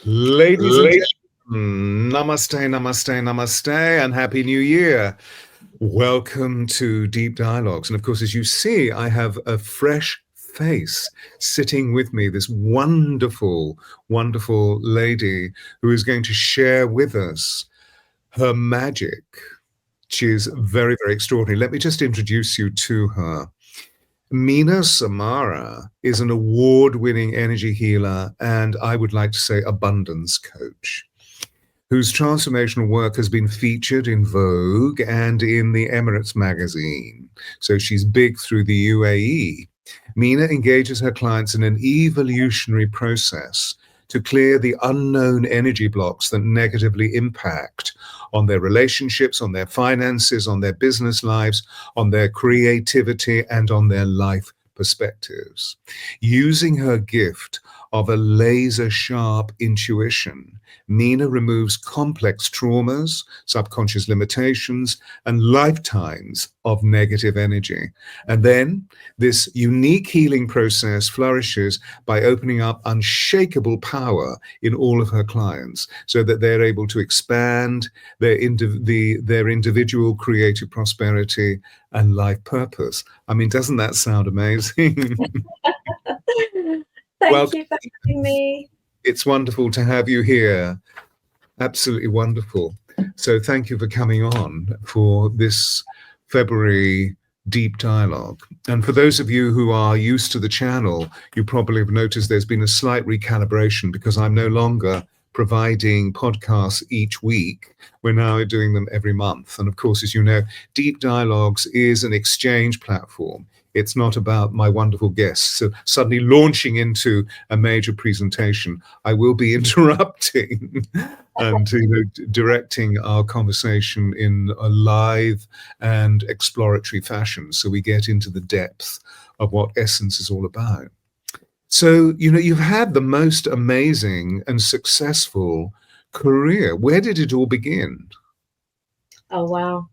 Ladies and gentlemen, namaste, namaste, namaste, and Happy New Year. Welcome to Deep Dialogues. And of course, as you see, I have a fresh face sitting with me, this wonderful, wonderful lady who is going to share with us her magic. She is very, very extraordinary. Let me just introduce you to her. Meena Samara is an award-winning energy healer and, I would like to say, abundance coach, whose transformational work has been featured in Vogue and in the Emirates magazine. So she's big through the UAE. Mina engages her clients in an evolutionary process to clear the unknown energy blocks that negatively impact on their relationships, on their finances, on their business lives, on their creativity, and on their life perspectives. Using her gift of a laser-sharp intuition, Mina removes complex traumas, subconscious limitations, and lifetimes of negative energy. And then this unique healing process flourishes by opening up unshakable power in all of her clients so that they're able to expand their individual creative prosperity and life purpose. I mean, doesn't that sound amazing? Thank you for having me. It's wonderful to have you here. Absolutely wonderful. So thank you for coming on for this February deep dialogue. And for those of you who are used to the channel, you probably have noticed there's been a slight recalibration because I'm no longer providing podcasts each week. We're now doing them every month. And of course, as you know, Deep Dialogues is an exchange platform. It's not about my wonderful guests. So suddenly launching into a major presentation, I will be interrupting and directing our conversation in a live and exploratory fashion. So we get into the depth of what essence is all about. So, you've had the most amazing and successful career. Where did it all begin? Oh, wow.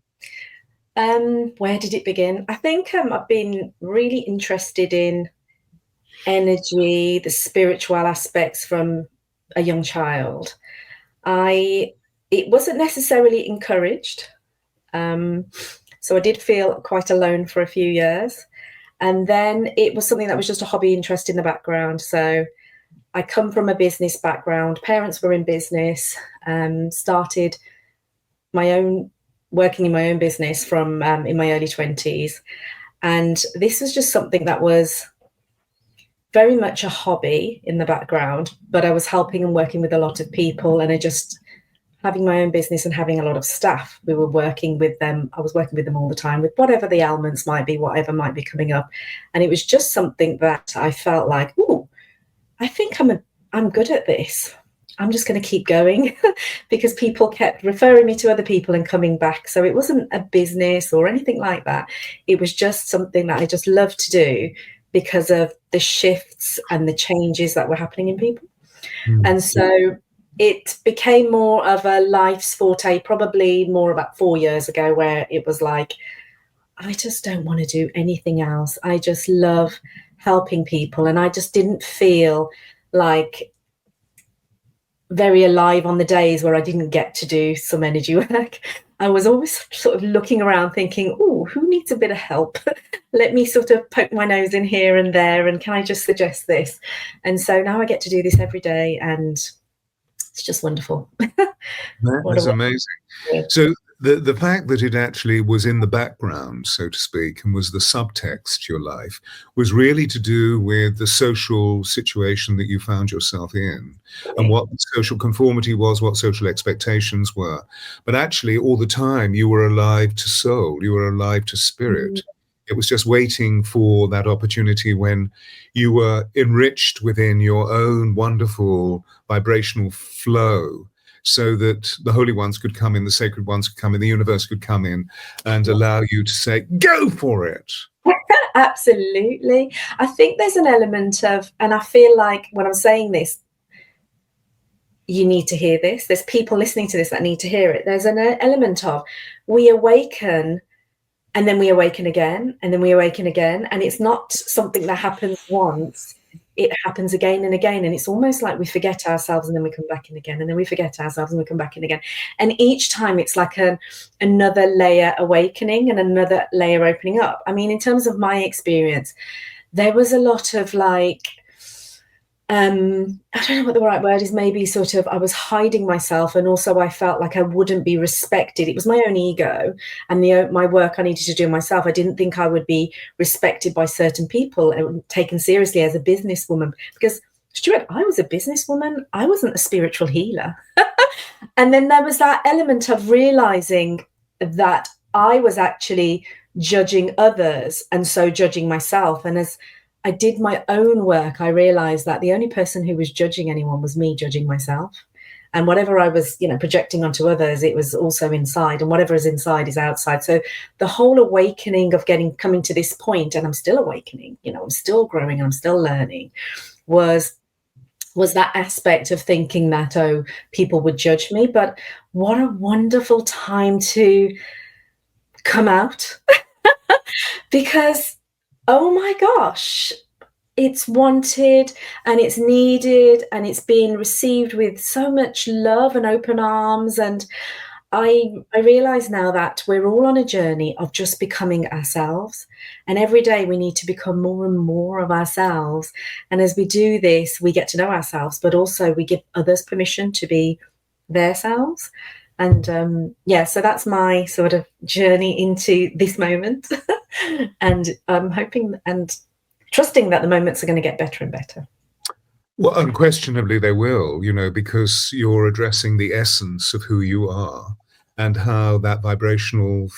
Where did it begin? I think I've been really interested in energy, the spiritual aspects from a young child. It wasn't necessarily encouraged. So I did feel quite alone for a few years. And then it was something that was just a hobby interest in the background. So I come from a business background. Parents were in business, started working in my own business from in my early 20s. And this was just something that was very much a hobby in the background, but I was helping and working with a lot of people, and having my own business and having a lot of staff. We were working with them. I was working with them all the time with whatever the ailments might be, whatever might be coming up. And it was just something that I felt like, oh, I think I'm good at this. I'm just going to keep going because people kept referring me to other people and coming back. So it wasn't a business or anything like that. It was just something that I just loved to do because of the shifts and the changes that were happening in people. And so it became more of a life's forte, probably more about 4 years ago, where it was like, I just don't want to do anything else. I just love helping people. And I just didn't feel like very alive on the days where I didn't get to do some energy work. I was always sort of looking around thinking, oh, who needs a bit of help? Let me sort of poke my nose in here and there. And can I just suggest this? And so now I get to do this every day, and it's just wonderful. That's amazing. So the fact that it actually was in the background, so to speak, and was the subtext to your life, was really to do with the social situation that you found yourself in, and what social conformity was, what social expectations were. But actually, all the time, you were alive to soul, you were alive to spirit. It was just waiting for that opportunity when you were enriched within your own wonderful vibrational flow, so that the holy ones could come in, the sacred ones could come in, the universe could come in and allow you to say, go for it. Absolutely. I think there's an element of, and I feel like when I'm saying this, you need to hear this. There's people listening to this that need to hear it. There's an element of we awaken and then we awaken again, and then we awaken again. And it's not something that happens once. it happens again and again. And it's almost like we forget ourselves and then we come back in again. And then we forget ourselves and we come back in again. And each time it's like another layer awakening and another layer opening up. I mean, in terms of my experience, there was a lot of like, I don't know what the right word is, maybe sort of I was hiding myself, and also I felt like I wouldn't be respected. It was my own ego and my work I needed to do myself. I didn't think I would be respected by certain people and taken seriously as a businesswoman, because Stewart, I was a businesswoman. I wasn't a spiritual healer. And then there was that element of realizing that I was actually judging others and so judging myself. And as I did my own work, I realized that the only person who was judging anyone was me judging myself. And whatever I was, projecting onto others, it was also inside, and whatever is inside is outside. So the whole awakening of coming to this point, and I'm still awakening, I'm still growing, I'm still learning, was that aspect of thinking that, oh, people would judge me. But what a wonderful time to come out because, oh my gosh, it's wanted and it's needed and it's being received with so much love and open arms. And I realize now that we're all on a journey of just becoming ourselves. And every day we need to become more and more of ourselves. And as we do this, we get to know ourselves, but also we give others permission to be their selves. And so that's my sort of journey into this moment. And I'm hoping and trusting that the moments are going to get better and better. Well, unquestionably they will, because you're addressing the essence of who you are and how that vibrational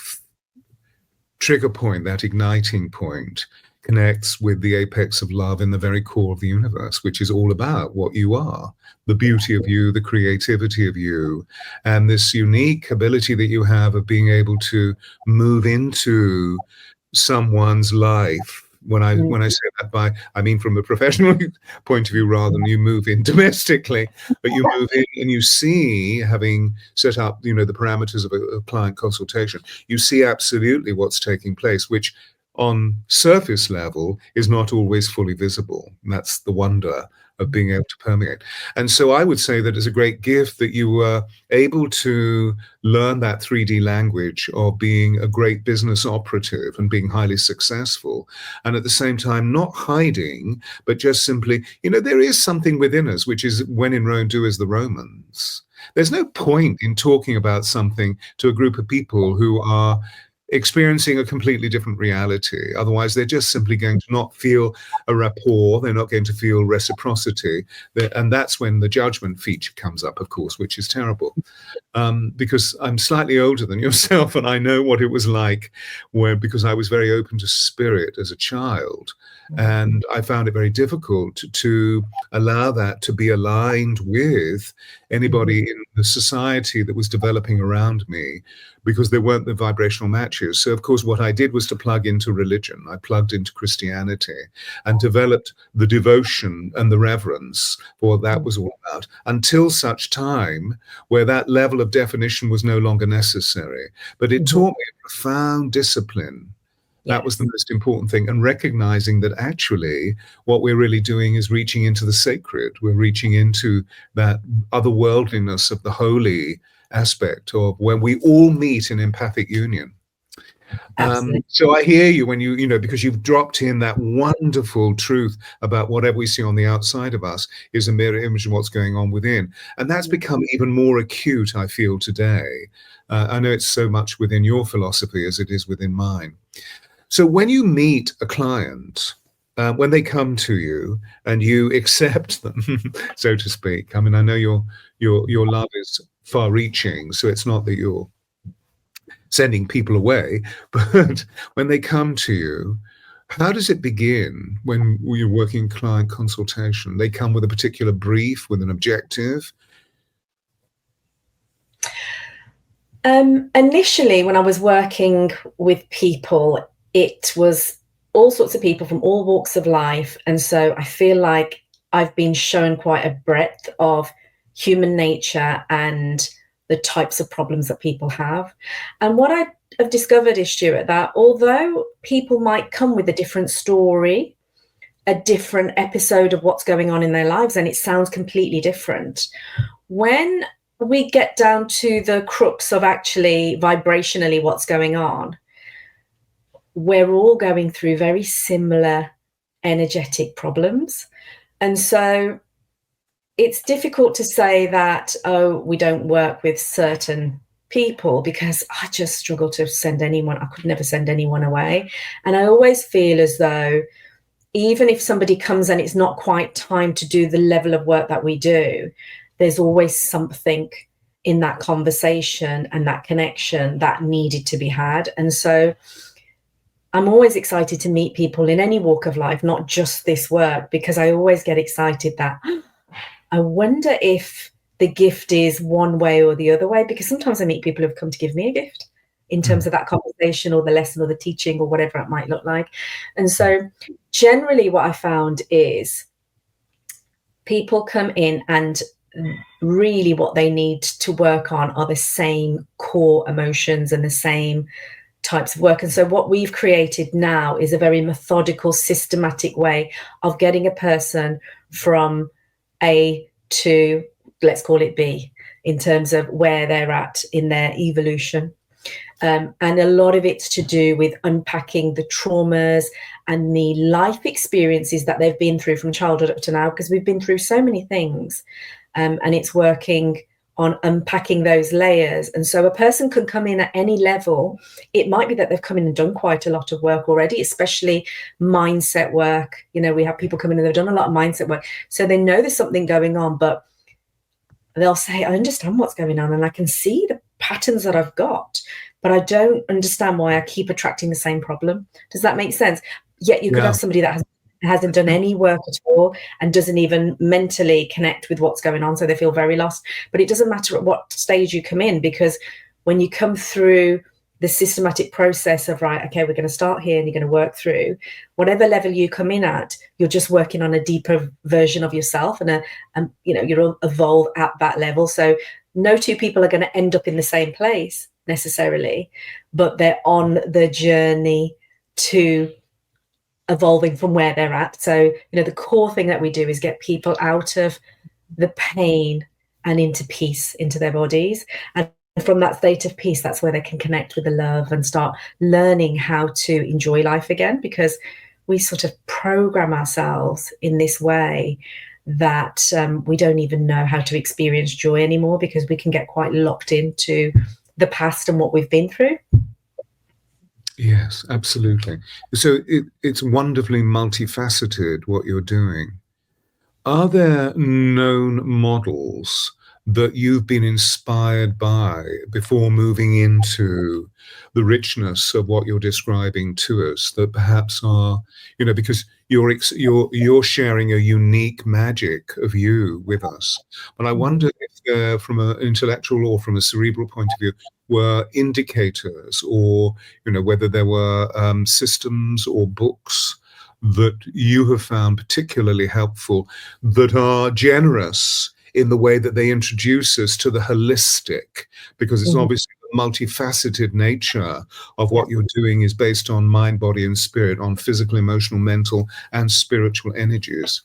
trigger point, that igniting point, connects with the apex of love in the very core of the universe, which is all about what you are, the beauty of you, the creativity of you, and this unique ability that you have of being able to move into someone's life. When I say that I mean from a professional point of view rather than you move in domestically, but you move in and you see, having set up, the parameters of a client consultation, you see absolutely what's taking place, which on surface level is not always fully visible. And that's the wonder of being able to permeate. And so I would say that it's a great gift that you were able to learn that 3D language of being a great business operative and being highly successful. And at the same time, not hiding, but just simply, there is something within us, which is when in Rome, do as the Romans. There's no point in talking about something to a group of people who are experiencing a completely different reality. Otherwise, they're just simply going to not feel a rapport. They're not going to feel reciprocity. And that's when the judgment feature comes up, of course, which is terrible. Because I'm slightly older than yourself, and I know what it was like because I was very open to spirit as a child. And I found it very difficult to allow that to be aligned with anybody in the society that was developing around me, because there weren't the vibrational matches. So, of course, what I did was to plug into religion. I plugged into Christianity and developed the devotion and the reverence for what that was all about, until such time where that level of definition was no longer necessary. But it taught me a profound discipline. That was the most important thing, and recognizing that actually what we're really doing is reaching into the sacred. We're reaching into that otherworldliness of the holy aspect of when we all meet in empathic union. So I hear you when because you've dropped in that wonderful truth about whatever we see on the outside of us is a mirror image of what's going on within. And that's become even more acute, I feel, today. I know it's so much within your philosophy as it is within mine. So when you meet a client, when they come to you and you accept them, so to speak, I mean, I know your love is far-reaching, so it's not that you're sending people away, but when they come to you, how does it begin when you're working client consultation? They come with a particular brief, with an objective? Initially, when I was working with people, it was all sorts of people from all walks of life. And so I feel like I've been shown quite a breadth of human nature and the types of problems that people have. And what I have discovered is, Stewart, that although people might come with a different story, a different episode of what's going on in their lives, and it sounds completely different. When we get down to the crux of actually vibrationally what's going on, we're all going through very similar energetic problems. And so it's difficult to say that, oh, we don't work with certain people, because I just struggle to send anyone. I could never send anyone away. And I always feel as though even if somebody comes and it's not quite time to do the level of work that we do, there's always something in that conversation and that connection that needed to be had. And so I'm always excited to meet people in any walk of life, not just this work, because I always get excited that I wonder if the gift is one way or the other way, because sometimes I meet people who've come to give me a gift in terms of that conversation or the lesson or the teaching or whatever it might look like. And so generally what I found is people come in and really what they need to work on are the same core emotions and the same types of work. And so what we've created now is a very methodical, systematic way of getting a person from A to, let's call it B, in terms of where they're at in their evolution. And a lot of it's to do with unpacking the traumas and the life experiences that they've been through from childhood up to now, because we've been through so many things. And it's working on unpacking those layers. And so a person can come in at any level. It might be that they've come in and done quite a lot of work already, especially mindset work. You know, we have people come in and they've done a lot of mindset work. So they know there's something going on, but they'll say, I understand what's going on and I can see the patterns that I've got, but I don't understand why I keep attracting the same problem. Does that make sense? Yet you could have somebody that hasn't done any work at all and doesn't even mentally connect with what's going on, so they feel very lost. But it doesn't matter at what stage you come in, because when you come through the systematic process of, right, okay, we're going to start here and you're going to work through whatever level you come in at, you're just working on a deeper version of yourself, and you know, you'll evolve at that level. So no two people are going to end up in the same place necessarily, but they're on the journey to evolving from where they're at. So, you know, the core thing that we do is get people out of the pain and into peace, into their bodies. And from that state of peace, that's where they can connect with the love and start learning how to enjoy life again, because we sort of program ourselves in this way that we don't even know how to experience joy anymore, because we can get quite locked into the past and what we've been through. Yes, absolutely. So it's wonderfully multifaceted what you're doing. Are there known models that you've been inspired by before moving into the richness of what you're describing to us, that perhaps are, you know, because you're sharing a unique magic of you with us. But I wonder if from an intellectual or from a cerebral point of view were indicators, or, you know, whether there were systems or books that you have found particularly helpful, that are generous in the way that they introduce us to the holistic, because it's obviously the multifaceted nature of what you're doing is based on mind, body, and spirit, on physical, emotional, mental, and spiritual energies.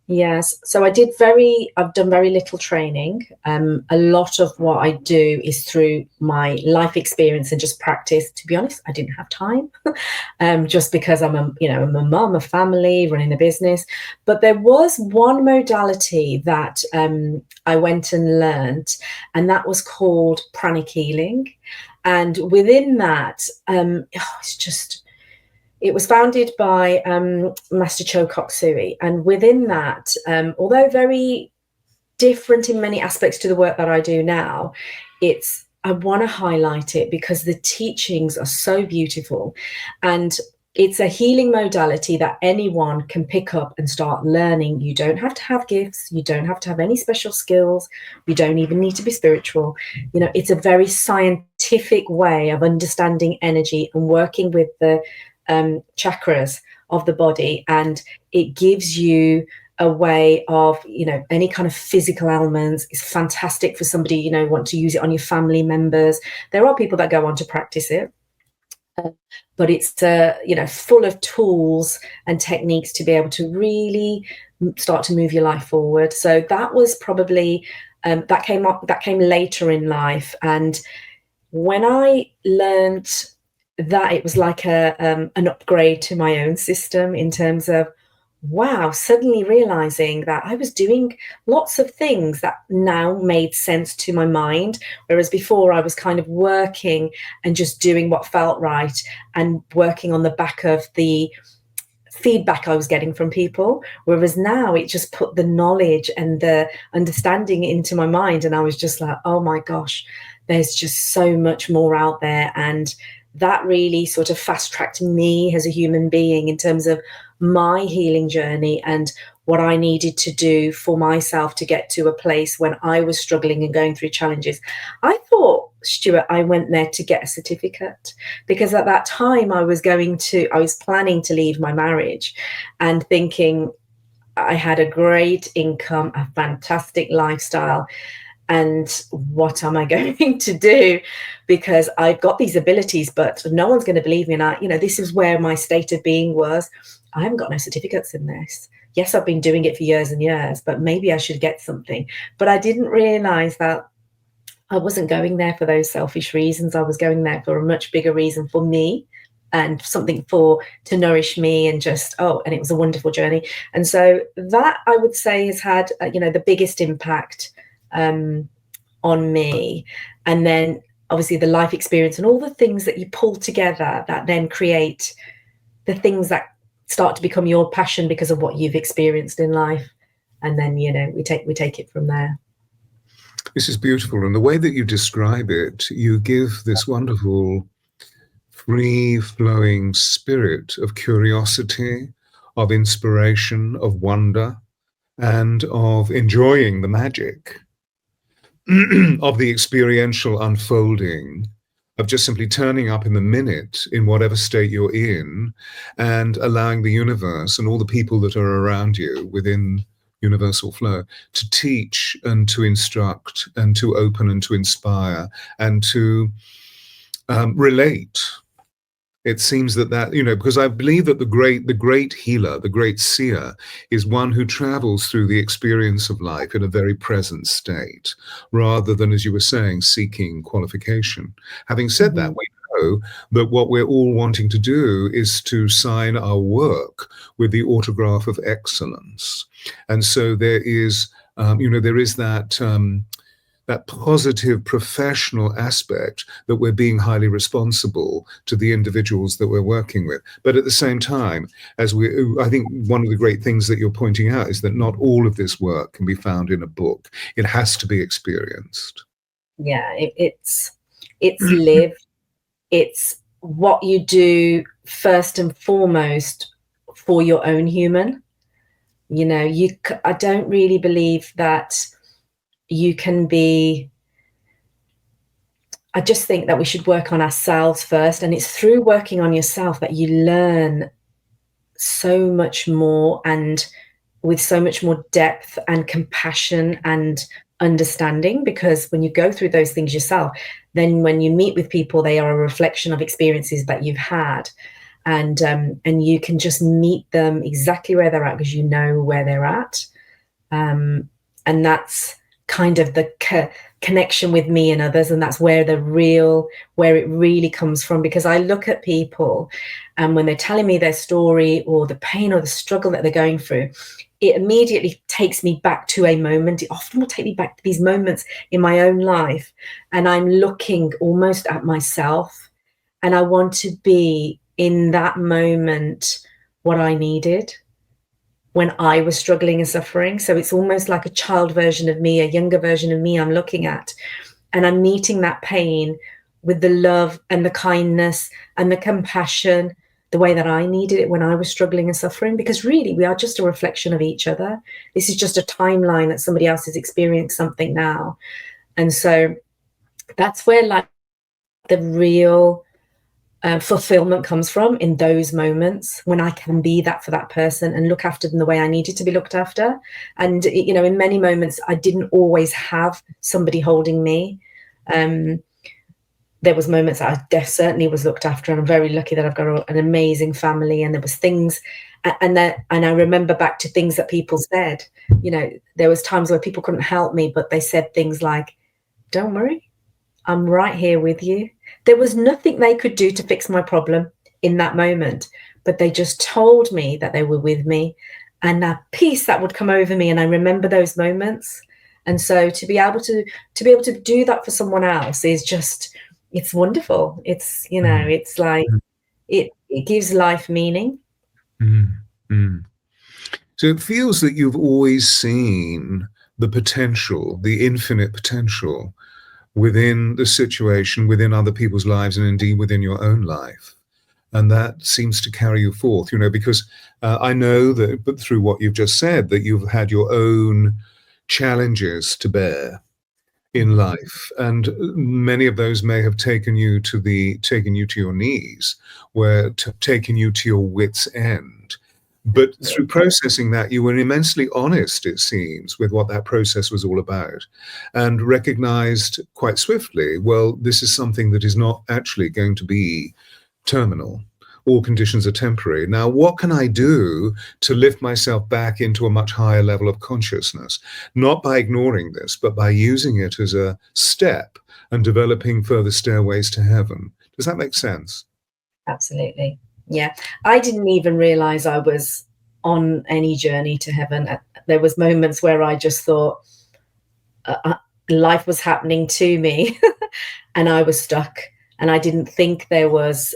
Yes. So I've done very little training. A lot of what I do is through my life experience and just practice. To be honest, I didn't have time, just because I'm a mum, a family, running a business. But there was one modality that I went and learned, and that was called pranic healing. And within that, it was founded by Master Cho Koksui. And within that, although very different in many aspects to the work that I do now, I want to highlight it because the teachings are so beautiful. And it's a healing modality that anyone can pick up and start learning. You don't have to have gifts. You don't have to have any special skills. You don't even need to be spiritual. You know, it's a very scientific way of understanding energy and working with the chakras of the body, and it gives you a way of, you know, any kind of physical ailments. It's fantastic for somebody, you know, want to use it on your family members. There are people that go on to practice it, but it's full of tools and techniques to be able to really start to move your life forward. So that was probably that came later in life. And when I learned that, it was like an upgrade to my own system in terms of, wow, suddenly realizing that I was doing lots of things that now made sense to my mind, whereas before I was kind of working and just doing what felt right and working on the back of the feedback I was getting from people, whereas now it just put the knowledge and the understanding into my mind, and I was just like, oh my gosh, there's just so much more out there. And that really sort of fast-tracked me as a human being in terms of my healing journey and what I needed to do for myself to get to a place when I was struggling and going through challenges. I thought, Stewart, I went there to get a certificate, because at that time I was planning to leave my marriage and thinking I had a great income, a fantastic lifestyle, and what am I going to do? Because I've got these abilities, but no one's going to believe me. And this is where my state of being was. I haven't got no certificates in this. Yes, I've been doing it for years and years, but maybe I should get something. But I didn't realize that I wasn't going there for those selfish reasons. I was going there for a much bigger reason for me and something to nourish me, and and it was a wonderful journey. And so that, I would say, has had, the biggest impact on me. And then obviously the life experience and all the things that you pull together that then create the things that start to become your passion because of what you've experienced in life. And then, we take it from there. This is beautiful. And the way that you describe it, you give this wonderful free-flowing spirit of curiosity, of inspiration, of wonder, and of enjoying the magic of the experiential unfolding, of just simply turning up in the minute in whatever state you're in and allowing the universe and all the people that are around you within universal flow to teach and to instruct and to open and to inspire and to relate. It seems that because I believe that the great healer, the great seer, is one who travels through the experience of life in a very present state, rather than, as you were saying, seeking qualification. Having said that, we know that what we're all wanting to do is to sign our work with the autograph of excellence. And so there is, there is that positive professional aspect that we're being highly responsible to the individuals that we're working with. But at the same time, I think one of the great things that you're pointing out is that not all of this work can be found in a book. It has to be experienced. Yeah, it's lived. It's what you do first and foremost for your own human. I don't really believe that you can be. I just think that we should work on ourselves first, and it's through working on yourself that you learn so much more, and with so much more depth and compassion and understanding, because when you go through those things yourself, then when you meet with people, they are a reflection of experiences that you've had, and you can just meet them exactly where they're at because you know where they're at, and that's kind of the connection with me and others, and that's where it really comes from. Because I look at people, and when they're telling me their story or the pain or the struggle that they're going through, it immediately takes me back to a moment. It often will take me back to these moments in my own life, and I'm looking almost at myself, and I want to be in that moment what I needed when I was struggling and suffering. So it's almost like a child version of me, a younger version of me I'm looking at, and I'm meeting that pain with the love and the kindness and the compassion, the way that I needed it when I was struggling and suffering. Because really, we are just a reflection of each other. This is just a timeline that somebody else is experiencing something now. And so that's where like the real fulfillment comes from, in those moments when I can be that for that person and look after them the way I needed to be looked after. And in many moments I didn't always have somebody holding me, there was moments that I certainly was looked after, and I'm very lucky that I've got an amazing family. And there was things, and I remember back to things that people said. You know, there was times where people couldn't help me, but they said things like, "Don't worry, I'm right here with you." There was nothing they could do to fix my problem in that moment, but they just told me that they were with me, and that peace that would come over me. And I remember those moments. And so to be able to do that for someone else is just, it's wonderful. It's, you know, it's like, it gives life meaning. So it feels that you've always seen the potential, the infinite potential within the situation, within other people's lives, and indeed within your own life. And that seems to carry you forth, you know, because I know that, but through what you've just said, that you've had your own challenges to bear in life, and many of those may have taken you to your knees, where taken you to your wits' end. But through processing that, you were immensely honest, it seems, with what that process was all about, and recognized quite swiftly, well, this is something that is not actually going to be terminal. All conditions are temporary. Now, what can I do to lift myself back into a much higher level of consciousness? Not by ignoring this, but by using it as a step and developing further stairways to heaven. Does that make sense? Absolutely. Yeah. I didn't even realize I was on any journey to heaven. There was moments where I just thought life was happening to me and I was stuck, and I didn't think there was,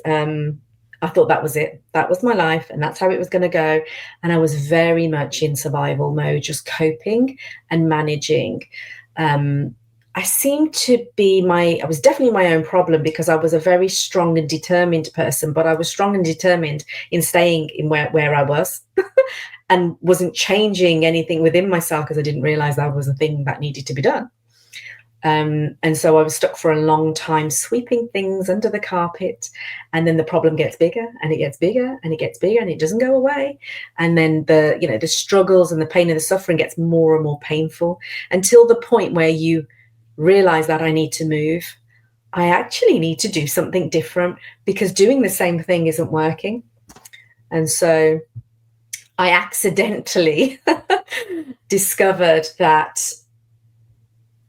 I thought that was it. That was my life, and that's how it was going to go. And I was very much in survival mode, just coping and managing. I seemed to be I was definitely my own problem, because I was a very strong and determined person, but I was strong and determined in staying in where I was and wasn't changing anything within myself, because I didn't realize that was a thing that needed to be done. And so I was stuck for a long time, sweeping things under the carpet, and then the problem gets bigger and it gets bigger and it gets bigger and it doesn't go away. And then the struggles and the pain and the suffering gets more and more painful, until the point where you realize that I need to move. I actually need to do something different, because doing the same thing isn't working. And so I accidentally discovered that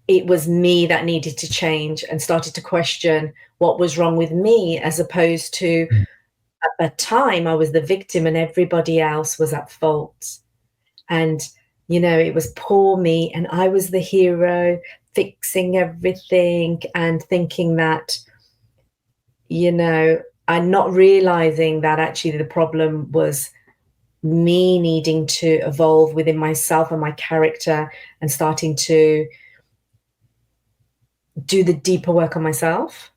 it was me that needed to change, and started to question what was wrong with me, as opposed to at that time I was the victim and everybody else was at fault. And, you know, it was poor me, and I was the hero fixing everything, and thinking that, you know, I'm not realizing that actually the problem was me needing to evolve within myself and my character, and starting to do the deeper work on myself.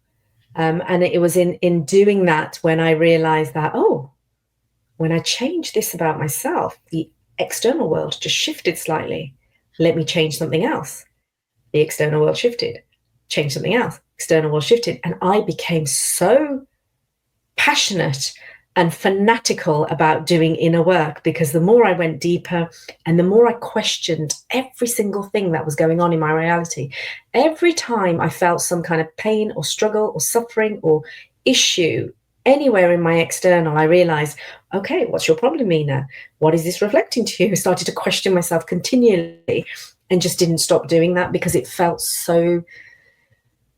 And it was in doing that when I realized that, oh, when I changed this about myself, the external world just shifted slightly. Let me change something else. The external world shifted. Change something else. External world shifted. And I became so passionate and fanatical about doing inner work, because the more I went deeper and the more I questioned every single thing that was going on in my reality, every time I felt some kind of pain or struggle or suffering or issue anywhere in my external, I realized, okay, what's your problem, Mina? What is this reflecting to you? I started to question myself continually, and just didn't stop doing that, because it felt so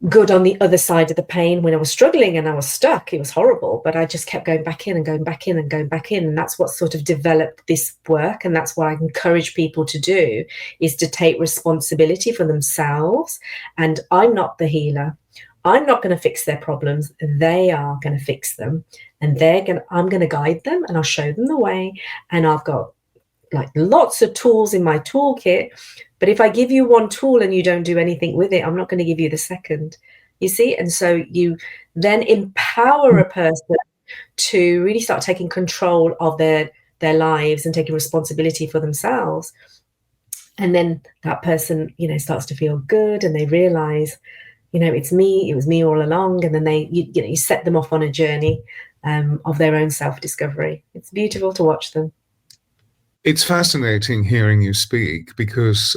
good on the other side of the pain. When I was struggling and I was stuck, it was horrible, but I just kept going back in and going back in and going back in. And that's what sort of developed this work. And that's what I encourage people to do, is to take responsibility for themselves. And I'm not the healer. I'm not going to fix their problems. They are going to fix them, and I'm going to guide them, and I'll show them the way. And I've got like lots of tools in my toolkit, but if I give you one tool and you don't do anything with it, I'm not going to give you the second, you see. And so you then empower a person to really start taking control of their lives and taking responsibility for themselves. And then that person, you know, starts to feel good, and they realize, you know, it was me all along. And then you set them off on a journey of their own self-discovery. It's beautiful to watch them. It's fascinating hearing you speak, because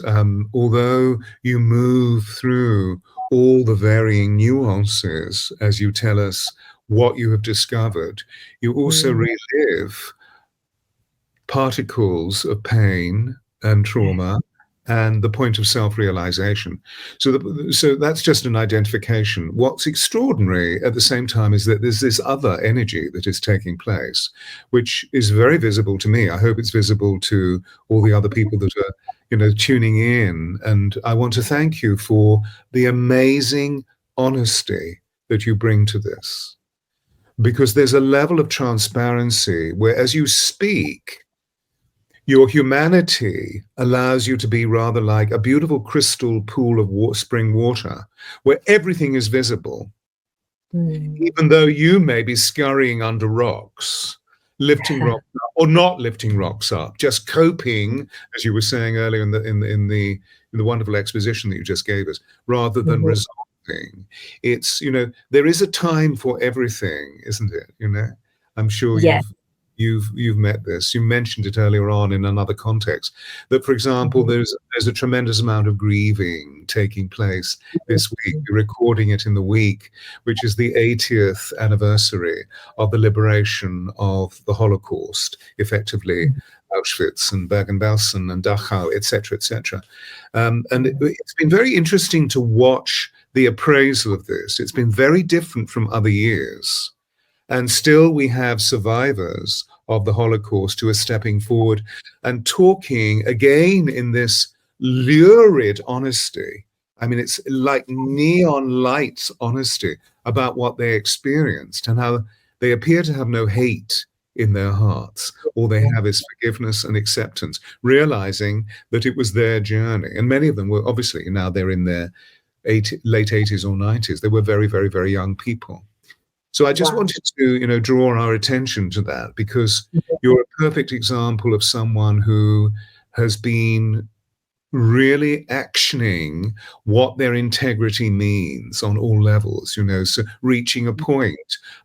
although you move through all the varying nuances as you tell us what you have discovered, you also relive particles of pain and trauma and the point of self-realization. So that's just an identification. What's extraordinary at the same time is that there's this other energy that is taking place, which is very visible to me. I hope it's visible to all the other people that are, tuning in. And I want to thank you for the amazing honesty that you bring to this, because there's a level of transparency where, as you speak, your humanity allows you to be rather like a beautiful crystal pool of spring water where everything is visible, even though you may be scurrying under rocks, lifting rocks up or not lifting rocks up, just coping, as you were saying earlier in the wonderful exposition that you just gave us, rather than resolving. It's, there is a time for everything, isn't it? I'm sure you've met this. You mentioned it earlier on in another context, that, for example, there's a tremendous amount of grieving taking place this week. We're recording it in the week, which is the 80th anniversary of the liberation of the Holocaust, effectively Auschwitz and Bergen-Belsen and Dachau, etc., etc. And it's been very interesting to watch the appraisal of this. It's been very different from other years. And still we have survivors of the Holocaust who are stepping forward and talking again in this lurid honesty. I mean, it's like neon light honesty about what they experienced and how they appear to have no hate in their hearts. All they have is forgiveness and acceptance, realizing that it was their journey. And many of them were, obviously, now they're in their late 80s or 90s. They were very, very, very young people. So I just wanted to, draw our attention to that, because you're a perfect example of someone who has been really actioning what their integrity means on all levels, so reaching a point.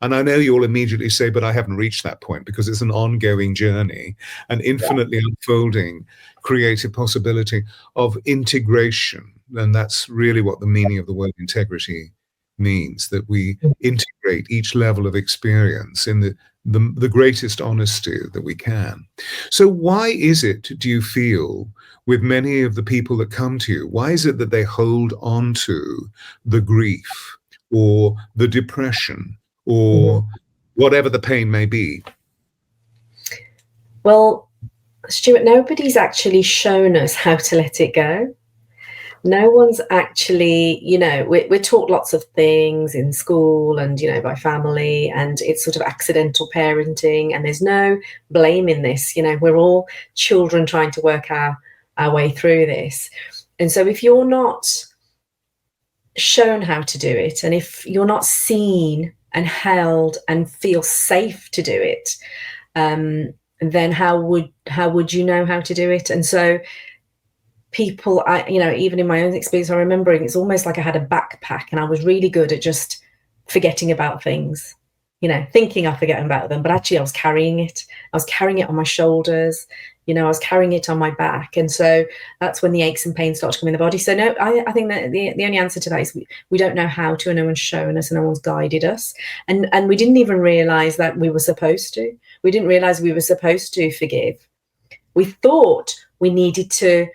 And I know you'll immediately say, but I haven't reached that point, because it's an ongoing journey, an infinitely unfolding creative possibility of integration. And that's really what the meaning of the word integrity means, that we integrate each level of experience in the greatest honesty that we can. So why is it, do you feel, with many of the people that come to you, why is it that they hold on to the grief or the depression or whatever the pain may be? Well, Stewart, nobody's actually shown us how to let it go. No one's actually, we're taught lots of things in school and, by family, and it's sort of accidental parenting, and there's no blame in this. We're all children trying to work our way through this. And so if you're not shown how to do it, and if you're not seen and held and feel safe to do it, then how would you know how to do it? And so people, even in my own experience, I'm remembering it's almost like I had a backpack and I was really good at just forgetting about things, thinking I forget about them, but actually I was carrying it. I was carrying it on my shoulders, I was carrying it on my back. And so that's when the aches and pains start to come in the body. So no, I think that the only answer to that is we don't know how to, and no one's shown us and no one's guided us. And we didn't even realize that we were supposed to. We didn't realize we were supposed to forgive. We thought we needed to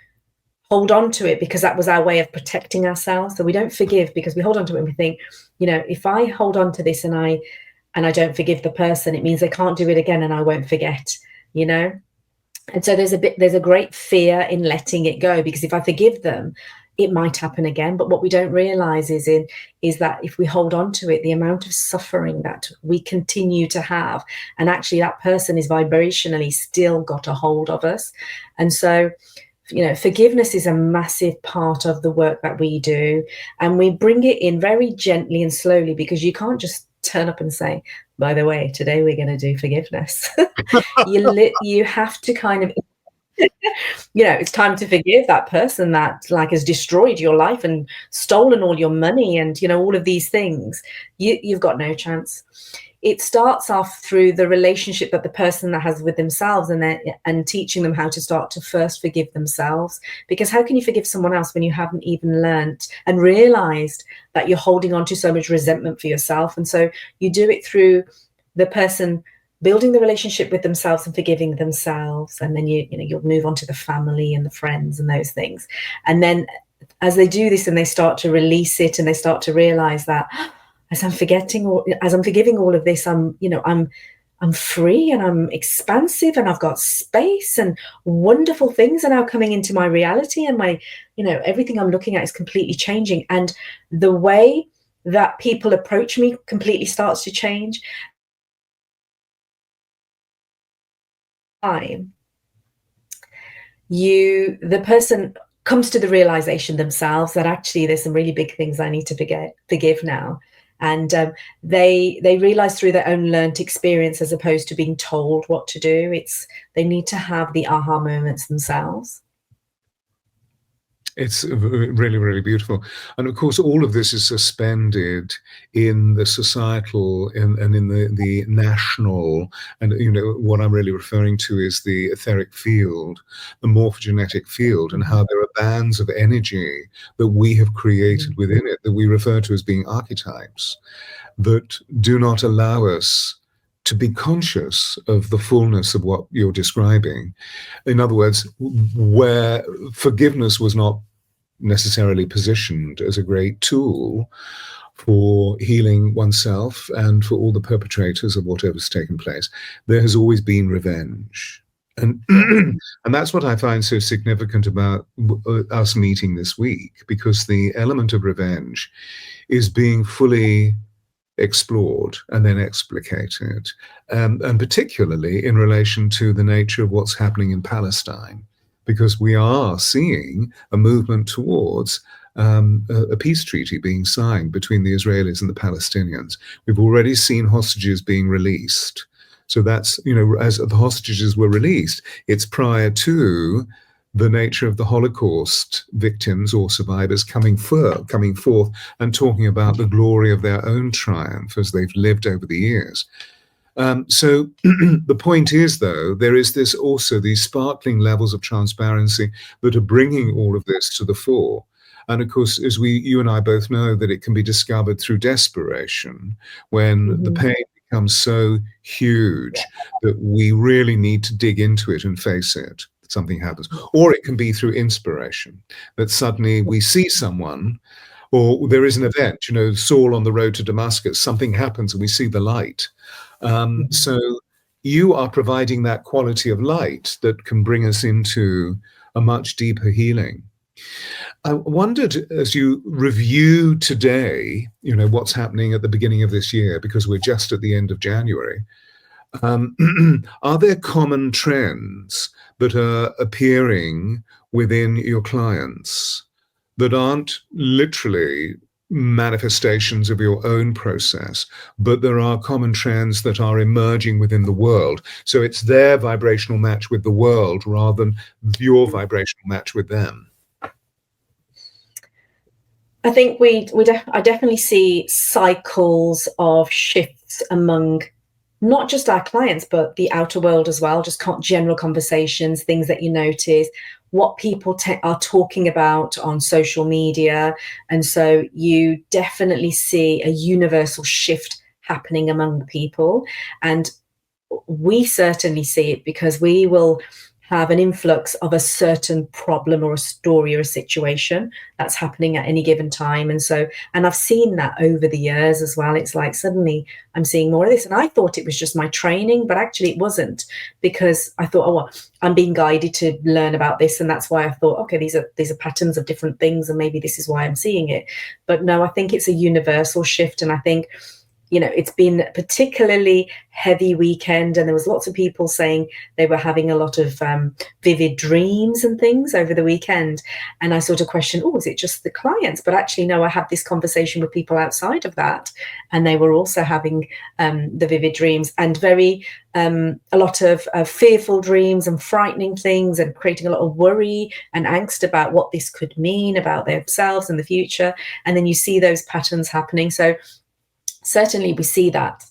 hold on to it because that was our way of protecting ourselves. So we don't forgive because we hold on to it and we think, if I hold on to this and I don't forgive the person, it means they can't do it again and I won't forget, And so there's a great fear in letting it go, because if I forgive them, it might happen again. But what we don't realize is that if we hold on to it, the amount of suffering that we continue to have, and actually that person is vibrationally still got a hold of us. And so forgiveness is a massive part of the work that we do, and we bring it in very gently and slowly, because you can't just turn up and say, by the way, today we're going to do forgiveness. You have to kind of It's time to forgive that person that like has destroyed your life and stolen all your money and all of these things. You've got no chance. It starts off through the relationship that the person that has with themselves, and teaching them how to start to first forgive themselves. Because how can you forgive someone else when you haven't even learnt and realized that you're holding on to so much resentment for yourself? And so you do it through the person building the relationship with themselves and forgiving themselves, and then you'll move on to the family and the friends and those things. And then as they do this and they start to release it and they start to realize that as I'm forgiving all of this, I'm free and I'm expansive and I've got space and wonderful things are now coming into my reality, and my everything I'm looking at is completely changing, and the way that people approach me completely starts to change. The person comes to the realization themselves that actually there's some really big things I need to forgive now, and they realize through their own learned experience, as opposed to being told what to do. They need to have the aha moments themselves. It's really, really beautiful. And of course, all of this is suspended in the societal and in the national. And, what I'm really referring to is the etheric field, the morphogenetic field, and how there are bands of energy that we have created within it that we refer to as being archetypes, that do not allow us to be conscious of the fullness of what you're describing. In other words, where forgiveness was not necessarily positioned as a great tool for healing oneself and for all the perpetrators of whatever's taken place, there has always been revenge. And and that's what I find so significant about us meeting this week, because the element of revenge is being fully explored and then explicated, and particularly in relation to the nature of what's happening in Palestine, because we are seeing a movement towards a peace treaty being signed between the Israelis and the Palestinians. We've already seen hostages being released. So that's, as the hostages were released, it's prior to the nature of the Holocaust victims or survivors coming forth and talking about the glory of their own triumph as they've lived over the years. So the point is, though, there is these sparkling levels of transparency that are bringing all of this to the fore. And of course, as you and I both know, that it can be discovered through desperation, when the pain becomes so huge that we really need to dig into it and face it. Something happens. Or it can be through inspiration, that suddenly we see someone, or there is an event, Saul on the road to Damascus, something happens and we see the light. So you are providing that quality of light that can bring us into a much deeper healing. I wondered, as you review today, what's happening at the beginning of this year, because we're just at the end of January, are there common trends that are appearing within your clients that aren't literally manifestations of your own process, but there are common trends that are emerging within the world? So it's their vibrational match with the world rather than your vibrational match with them. I think I definitely see cycles of shifts among not just our clients, but the outer world as well, just general conversations, things that you notice, what people are talking about on social media. And so you definitely see a universal shift happening among people. And we certainly see it because we will have an influx of a certain problem or a story or a situation that's happening at any given time. And I've seen that over the years as well. It's like suddenly I'm seeing more of this. And I thought it was just my training, but actually it wasn't, because I thought, I'm being guided to learn about this. And that's why I thought, okay, these are patterns of different things, and maybe this is why I'm seeing it. But no, I think it's a universal shift. And I think it's been a particularly heavy weekend, and there was lots of people saying they were having a lot of vivid dreams and things over the weekend. And I sort of questioned, oh, is it just the clients? But actually, no, I had this conversation with people outside of that, and they were also having the vivid dreams, and a lot of fearful dreams and frightening things, and creating a lot of worry and angst about what this could mean about themselves and the future. And then you see those patterns happening. So certainly we see that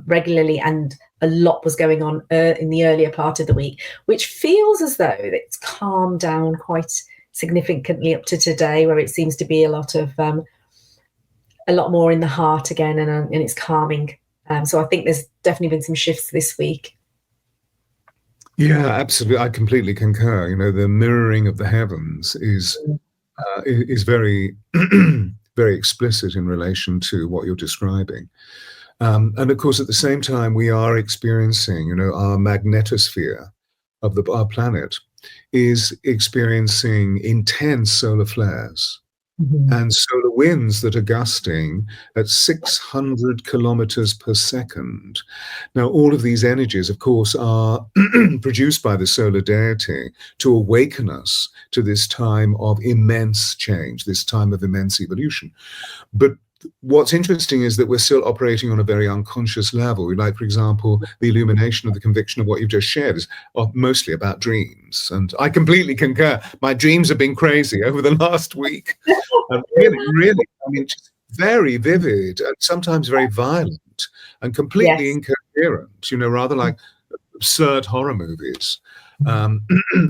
regularly, and a lot was going on in the earlier part of the week, which feels as though it's calmed down quite significantly up to today, where it seems to be a lot more in the heart again, and it's calming. So I think there's definitely been some shifts this week. Yeah, absolutely. I completely concur. The mirroring of the heavens is very very explicit in relation to what you're describing. And of course, at the same time, we are experiencing, our magnetosphere of our planet is experiencing intense solar flares and solar winds that are gusting at 600 kilometers per second. Now, all of these energies, of course, are produced by the solar deity to awaken us to this time of immense change, this time of immense evolution. But what's interesting is that we're still operating on a very unconscious level. Like, for example, the illumination of the conviction of what you've just shared is mostly about dreams. And I completely concur. My dreams have been crazy over the last week. Really, just very vivid and sometimes very violent and completely incoherent, rather like absurd horror movies.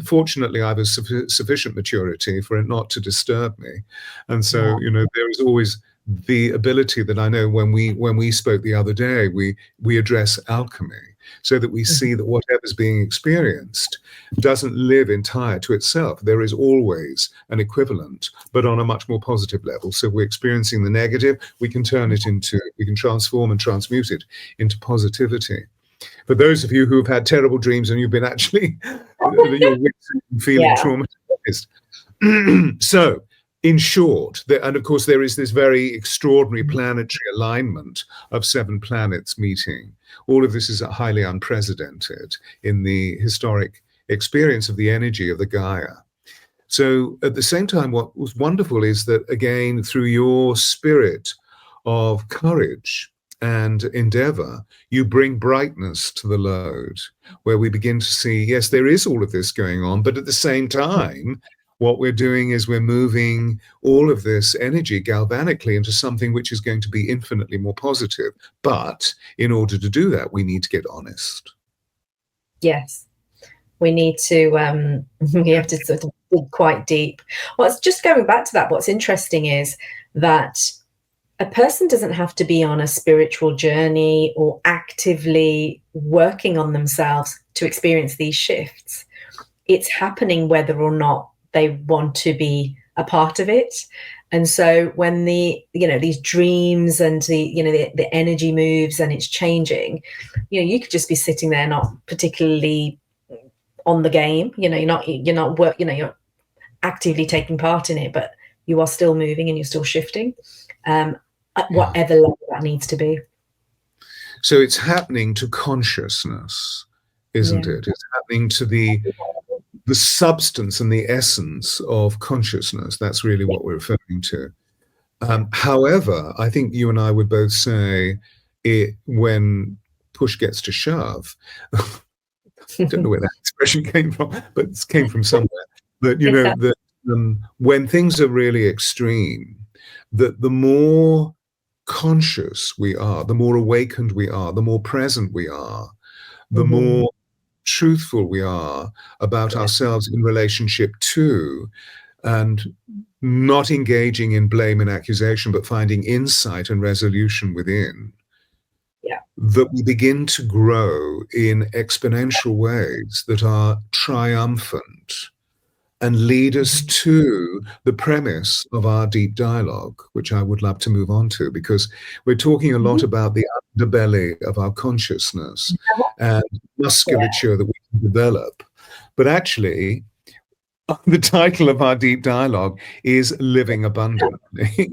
Fortunately, I have sufficient maturity for it not to disturb me. And so, there is always the ability that I know when we spoke the other day, we address alchemy, so that we see that whatever's being experienced doesn't live entire to itself. There is always an equivalent, but on a much more positive level. So we're experiencing the negative, we can transform and transmute it into positivity. For those of you who have had terrible dreams and you've been actually you're feeling traumatized. So, in short, and of course there is this very extraordinary planetary alignment of 7 planets meeting. All of this is highly unprecedented in the historic experience of the energy of the Gaia. So at the same time, what was wonderful is that, again, through your spirit of courage and endeavor, you bring brightness to the load, where we begin to see, yes, there is all of this going on, but at the same time, what we're doing is we're moving all of this energy galvanically into something which is going to be infinitely more positive. But in order to do that, we need to get honest. Yes, we need to, we have to sort of dig quite deep. Well, it's just going back to that, what's interesting is that a person doesn't have to be on a spiritual journey or actively working on themselves to experience these shifts. It's happening whether or not they want to be a part of it. And so when these dreams and the energy moves and it's changing, you could just be sitting there not particularly on the game. You're actively taking part in it, but you are still moving and you're still shifting at whatever level that needs to be. So it's happening to consciousness, isn't it? It's happening to the substance and the essence of consciousness. That's really what we're referring to. However, I think you and I would both say when push gets to shove, I don't know where that expression came from, but it came from somewhere. But that when things are really extreme, that the more conscious we are, the more awakened we are, the more present we are, the more truthful we are about ourselves in relationship to, and not engaging in blame and accusation, but finding insight and resolution within, that we begin to grow in exponential ways that are triumphant and lead us to the premise of our deep dialogue, which I would love to move on to, because we're talking a lot about the underbelly of our consciousness and musculature that we can develop. But actually, the title of our deep dialogue is Living Abundantly,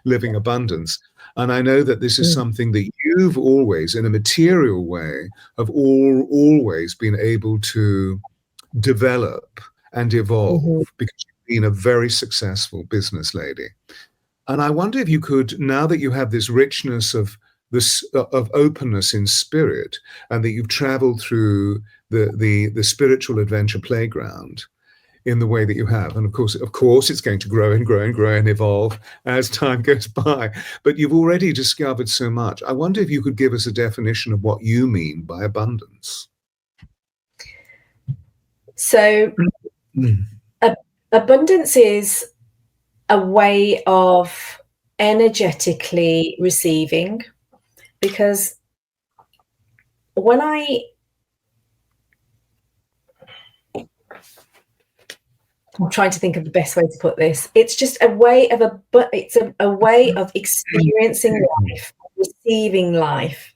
Living Abundance. And I know that this is something that you've always, in a material way, have always been able to develop and evolve because you've been a very successful business lady. And I wonder if you could, now that you have this richness of this of openness in spirit, and that you've traveled through the spiritual adventure playground in the way that you have, and of course, it's going to grow and grow and grow and evolve as time goes by. But you've already discovered so much. I wonder if you could give us a definition of what you mean by abundance. So, abundance is a way of energetically receiving, because when I'm trying to think of the best way to put this. It's just a way of a way of experiencing life, receiving life,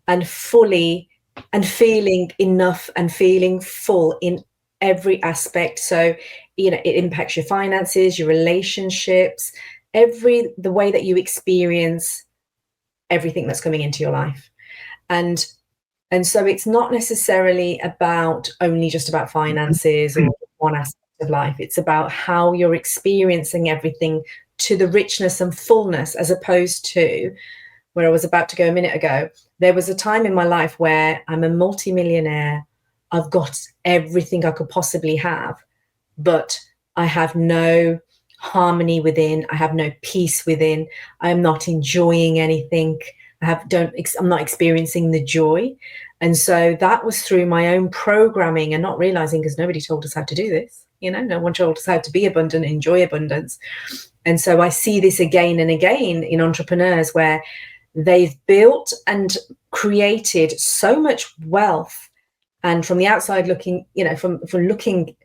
and fully, and feeling enough and feeling full in every aspect. So, you know, it impacts your finances, your relationships, the way that you experience everything that's coming into your life. And so it's not necessarily only just about finances or one aspect of life. It's about how you're experiencing everything to the richness and fullness, as opposed to where I was about to go a minute ago. There was a time in my life where I'm a multimillionaire. I've got everything I could possibly have, but I have no harmony within. I have no peace within. I am not enjoying anything. I'm not experiencing the joy. And so that was through my own programming and not realizing, because nobody told us how to do this. You know, no one told us how to be abundant, enjoy abundance. And so I see this again and again in entrepreneurs where they've built and created so much wealth. And from the outside looking, you know, from looking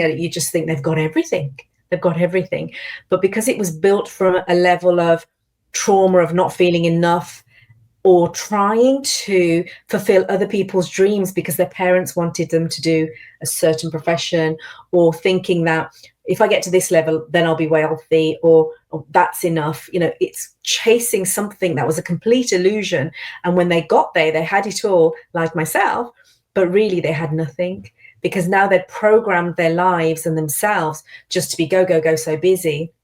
at it, you just think they've got everything. They've got everything. But because it was built from a level of trauma, of not feeling enough, or trying to fulfill other people's dreams because their parents wanted them to do a certain profession, or thinking that if I get to this level, then I'll be wealthy, or that's enough. You know, it's chasing something that was a complete illusion. And when they got there, they had it all, like myself, but really they had nothing, because now they'd programmed their lives and themselves just to be go, so busy.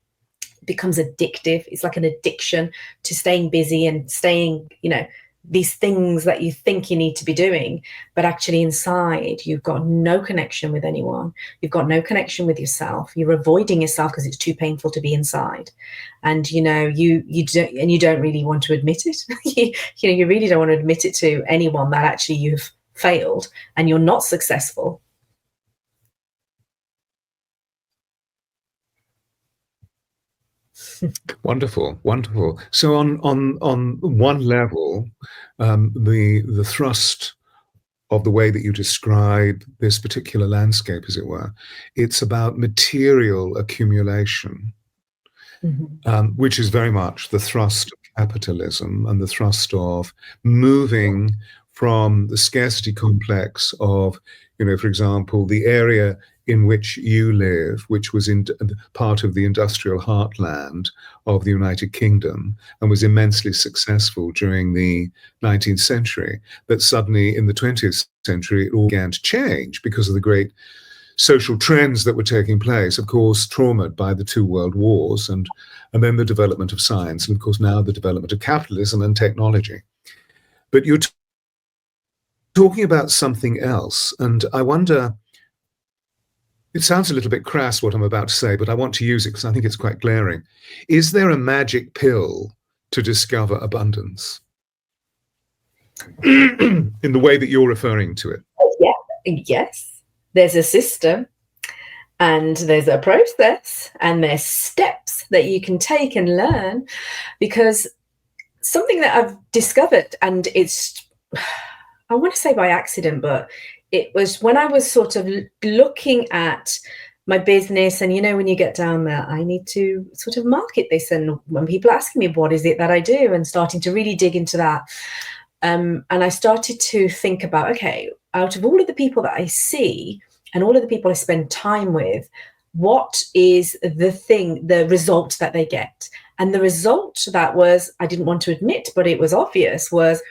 Becomes addictive. It's like an addiction to staying busy and staying, you know, these things that you think you need to be doing, but actually inside you've got no connection with anyone. You've got no connection with yourself. You're avoiding yourself because it's too painful to be inside. And you know, you don't really want to admit it. you really don't want to admit it to anyone that actually you've failed and you're not successful. Wonderful. So on one level, the thrust of the way that you describe this particular landscape, as it were, it's about material accumulation, which is very much the thrust of capitalism and the thrust of moving from the scarcity complex of, you know, for example, the area in which you live, which was in part of the industrial heartland of the United Kingdom and was immensely successful during the 19th century, that suddenly in the 20th century it all began to change because of the great social trends that were taking place, of course, traumatized by the two world wars and then the development of science, and of course now the development of capitalism and technology. But you're talking about something else, and I wonder, it sounds a little bit crass what I'm about to say, but I want to use it because I think it's quite glaring. Is there a magic pill to discover abundance in the way that you're referring to it? Yes. There's a system and there's a process and there's steps that you can take and learn, because something that I've discovered, and it's, I want to say by accident, but it was when I was sort of looking at my business, and you know, when you get down there, I need to sort of market this, and when people are asking me what is it that I do, and starting to really dig into that, and I started to think about, okay, out of all of the people that I see and all of the people I spend time with, what is the result that they get? And the result to that was, I didn't want to admit, but it was obvious, was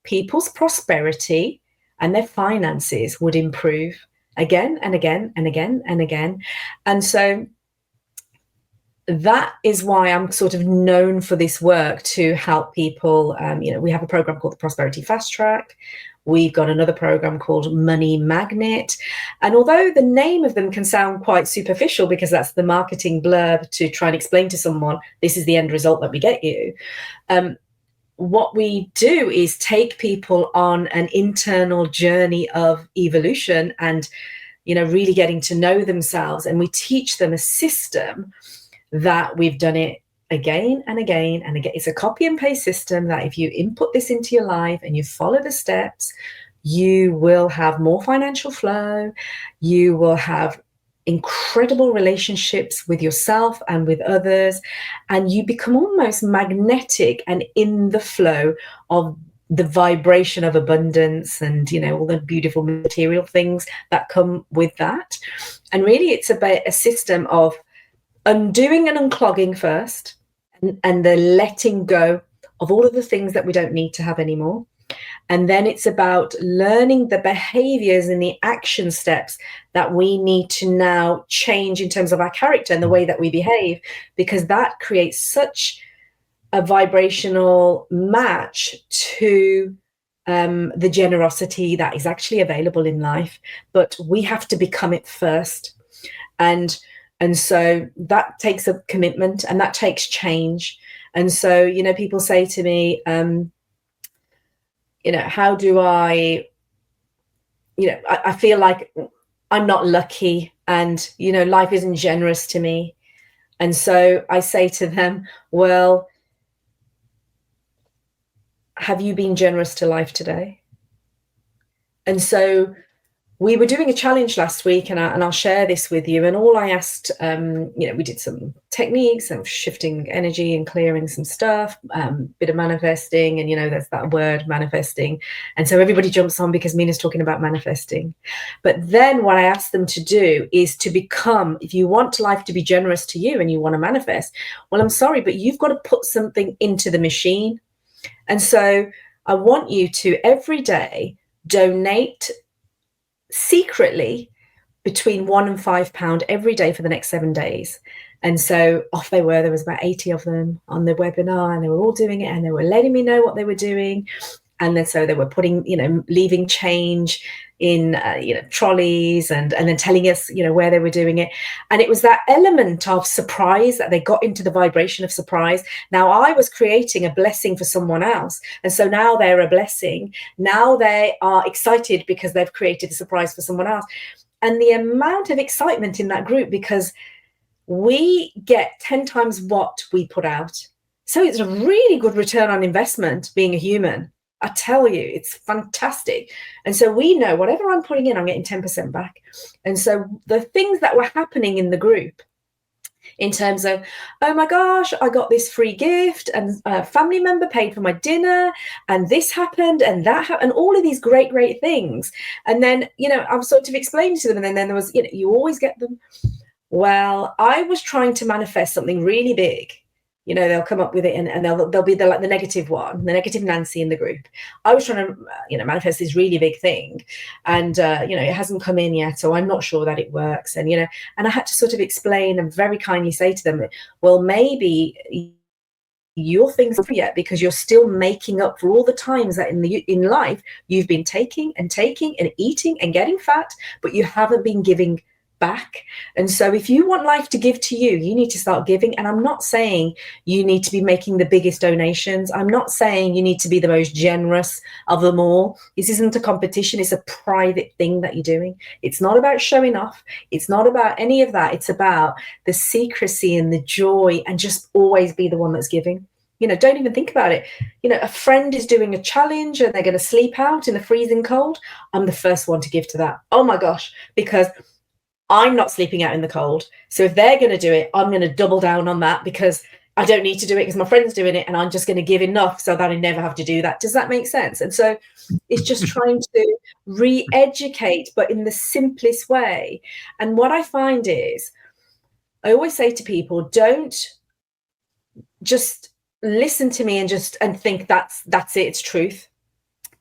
people's prosperity and their finances would improve again and again and again and again. And so that is why I'm sort of known for this work to help people. We have a program called the Prosperity Fast Track. We've got another program called Money Magnet. And although the name of them can sound quite superficial, because that's the marketing blurb to try and explain to someone, this is the end result that we get you. What we do is take people on an internal journey of evolution and, really getting to know themselves. And we teach them a system that we've done it again and again and again. It's a copy and paste system that if you input this into your life and you follow the steps, you will have more financial flow. You will have incredible relationships with yourself and with others. And you become almost magnetic and in the flow of the vibration of abundance and, all the beautiful material things that come with that. And really, it's about a system of undoing and unclogging first, and the letting go of all of the things that we don't need to have anymore. And then it's about learning the behaviors and the action steps that we need to now change in terms of our character and the way that we behave, because that creates such a vibrational match to the generosity that is actually available in life. But we have to become it first. And so that takes a commitment and that takes change. And so, people say to me, how do I feel like I'm not lucky and, life isn't generous to me. And so I say to them, well, have you been generous to life today? And so we were doing a challenge last week, and I'll share this with you. And all I asked, we did some techniques of shifting energy and clearing some stuff, bit of manifesting, and there's that word manifesting. And so everybody jumps on because Mina's talking about manifesting. But then what I asked them to do is to become, if you want life to be generous to you and you want to manifest, well, I'm sorry, but you've got to put something into the machine. And so I want you to every day donate secretly between £1 and £5 every day for the next 7 days. And so off they were. There was about 80 of them on the webinar, and they were all doing it, and they were letting me know what they were doing. And then so they were putting, leaving change in, trolleys and then telling us, where they were doing it. And it was that element of surprise that they got into the vibration of surprise. Now I was creating a blessing for someone else. And so now they're a blessing. Now they are excited because they've created a surprise for someone else. And the amount of excitement in that group, because we get 10 times what we put out. So it's a really good return on investment being a human. I tell you, it's fantastic. And so we know whatever I'm putting in, I'm getting 10% back. And so the things that were happening in the group in terms of, oh my gosh, I got this free gift and a family member paid for my dinner and this happened and that happened and all of these great things. And then, I'm sort of explaining to them, and then there was, you always get them. Well, I was trying to manifest something really big. They'll come up with it and they'll be the negative one, the negative Nancy in the group. I was trying to, manifest this really big thing, and, it hasn't come in yet, so I'm not sure that it works. And, and I had to sort of explain and very kindly say to them, well, maybe your thing's not yet because you're still making up for all the times that in life you've been taking and eating and getting fat, but you haven't been giving back. And so if you want life to give to you, you need to start giving. And I'm not saying you need to be making the biggest donations. I'm not saying you need to be the most generous of them all. This isn't a competition. It's a private thing that you're doing. It's not about showing off. It's not about any of that. It's about the secrecy and the joy, and just always be the one that's giving. Don't even think about it. A friend is doing a challenge and they're going to sleep out in the freezing cold. I'm the first one to give to that. Oh my gosh, because I'm not sleeping out in the cold. So if they're going to do it, I'm going to double down on that, because I don't need to do it because my friend's doing it, and I'm just going to give enough so that I never have to do that. Does that make sense? And so it's just trying to re-educate, but in the simplest way. And what I find is, I always say to people, don't just listen to me and think that's it, it's truth.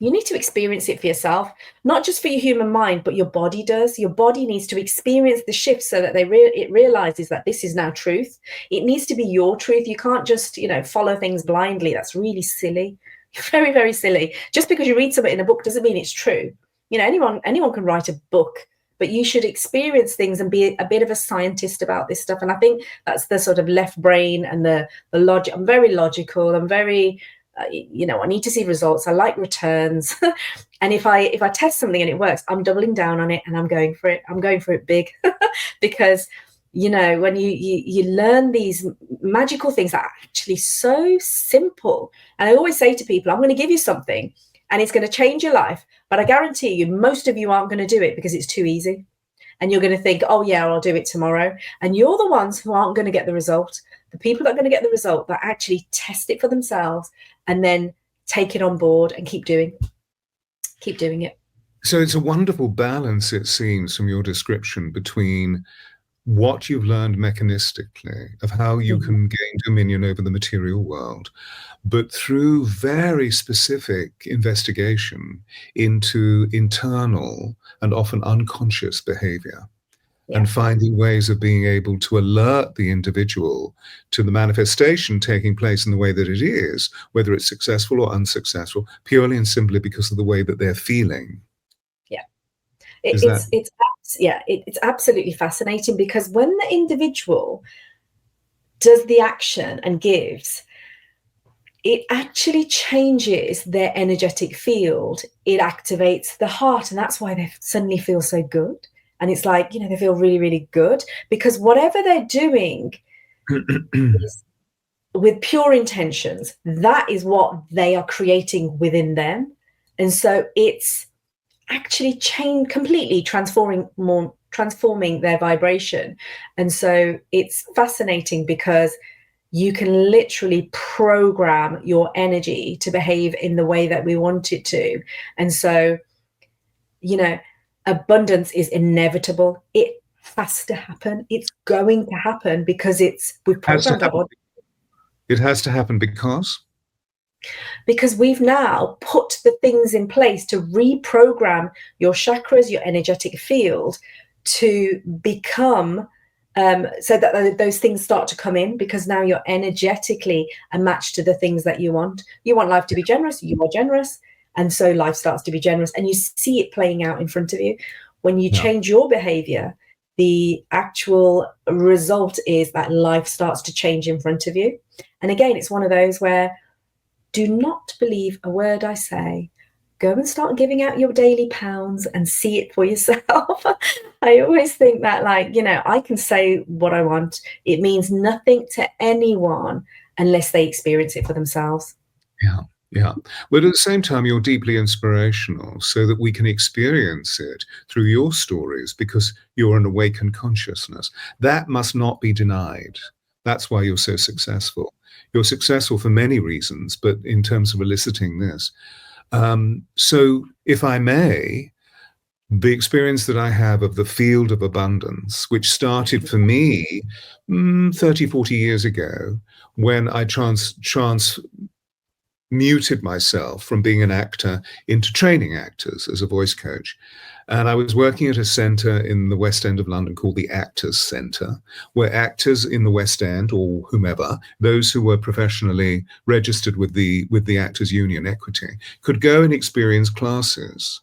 You need to experience it for yourself, not just for your human mind, but your body does. Your body needs to experience the shift so that it realizes that this is now truth. It needs to be your truth. You can't just, follow things blindly. That's really silly. Very, very silly. Just because you read something in a book doesn't mean it's true. Anyone can write a book, but you should experience things and be a bit of a scientist about this stuff. And I think that's the sort of left brain and the logic. I'm very logical. I'm very, I need to see results. I like returns. And if I test something and it works, I'm doubling down on it and I'm going for it. I'm going for it big because, when you learn these magical things that are actually so simple. And I always say to people, I'm going to give you something and it's going to change your life. But I guarantee you, most of you aren't going to do it because it's too easy. And you're going to think, oh, yeah, I'll do it tomorrow. And you're the ones who aren't going to get the result. The people that are going to get the result that actually test it for themselves and then take it on board and keep doing it. So it's a wonderful balance, it seems, from your description between what you've learned mechanistically of how you can gain dominion over the material world, but through very specific investigation into internal and often unconscious behavior. Yeah. And finding ways of being able to alert the individual to the manifestation taking place in the way that it is, whether it's successful or unsuccessful, purely and simply because of the way that they're feeling. Yeah, it's absolutely fascinating, because when the individual does the action and gives, it actually changes their energetic field. It activates the heart, and that's why they suddenly feel so good. And it's like, they feel really, really good, because whatever they're doing is with pure intentions. That is what they are creating within them. And so it's actually completely transforming their vibration. And so it's fascinating, because you can literally program your energy to behave in the way that we want it to. And so, abundance is inevitable. It has to happen. It's going to happen because we've programmed our body. It has to happen because we've now put the things in place to reprogram your chakras, your energetic field, to become so that those things start to come in, because now you're energetically a match to the things that you want. You want life to be generous, you are generous. And so life starts to be generous, and you see it playing out in front of you. When you change your behavior, the actual result is that life starts to change in front of you. And again, it's one of those where, do not believe a word I say. Go and start giving out your daily pounds and see it for yourself. I always think that, I can say what I want. It means nothing to anyone unless they experience it for themselves. Yeah. Yeah. But at the same time, you're deeply inspirational, so that we can experience it through your stories, because you're an awakened consciousness. That must not be denied. That's why you're so successful. You're successful for many reasons, but in terms of eliciting this. So if I may, the experience that I have of the field of abundance, which started for me 30, 40 years ago, when I muted myself from being an actor into training actors as a voice coach. And I was working at a centre in the West End of London called the Actors Centre, where actors in the West End, or whomever, those who were professionally registered with the Actors Union Equity, could go and experience classes,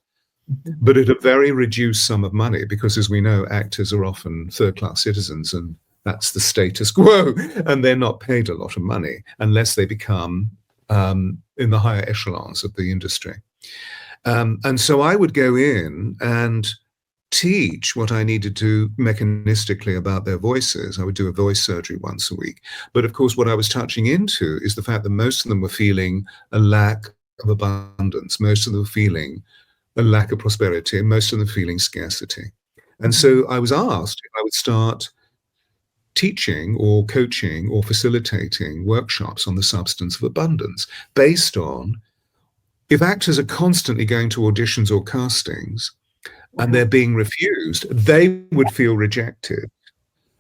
but at a very reduced sum of money, because, as we know, actors are often third-class citizens, and that's the status quo, and they're not paid a lot of money unless they become in the higher echelons of the industry. And so I would go in and teach what I needed to mechanistically about their voices. I would do a voice surgery once a week. But of course, what I was touching into is the fact that most of them were feeling a lack of abundance. Most of them were feeling a lack of prosperity, and most of them feeling scarcity. And so I was asked if I would start teaching or coaching or facilitating workshops on the substance of abundance, based on, if actors are constantly going to auditions or castings and they're being refused, they would feel rejected.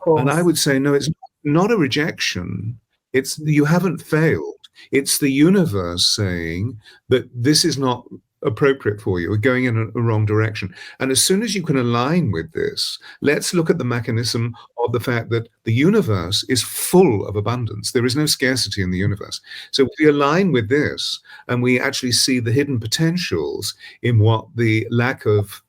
And I would say, no, it's not a rejection. You haven't failed. It's the universe saying that this is not appropriate for you. We're going in a wrong direction. And as soon as you can align with this, let's look at the mechanism of the fact that the universe is full of abundance. There is no scarcity in the universe. So if we align with this and we actually see the hidden potentials in what the lack of